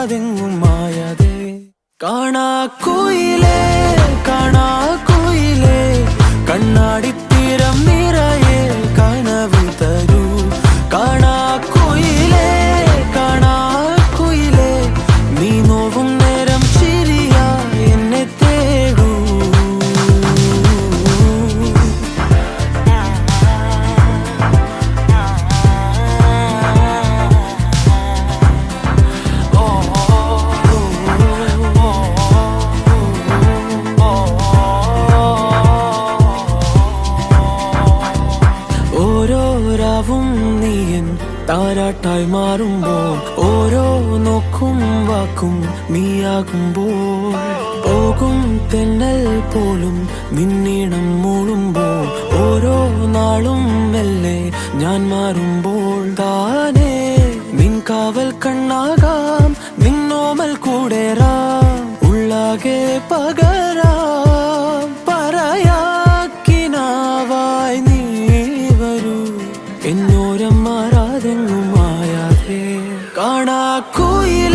മാറാതെങ്ങും മായാതെ. കാണാ കുയിലേ കാണാ കുയിലേ കണ്ണാടിത്തീരം നിറയെ കനവ് തരൂ. കാണാ കുയിലേ കാണാ കുയിലേ നീ നോവും നേരം ചിരിയാ എന്നെ തേടൂ. ഓരോരാവും നീയൻ താരാട്ടായി മാറുമ്പോൾ, ഓരോ നോക്കും വാക്കും നീയാകുമ്പോൾ, പോകും തെന്നൽ പോലും നിന്നീണം മൂളുമ്പോൾ, ഓരോ നാളും മെല്ലെ ഞാൻ മാറുമ്പോൾ, താനേ നിൻ കാവൽ കണ്ണാകാം നിന്നോമൽ കൂടേറാം, ഉള്ളാകെ പകരാം പറയാക്കിനാവായി നീ വരൂ. എന്നോരം മാറാതെങ്ങും മായാതെ. കാണാ കുയിലേ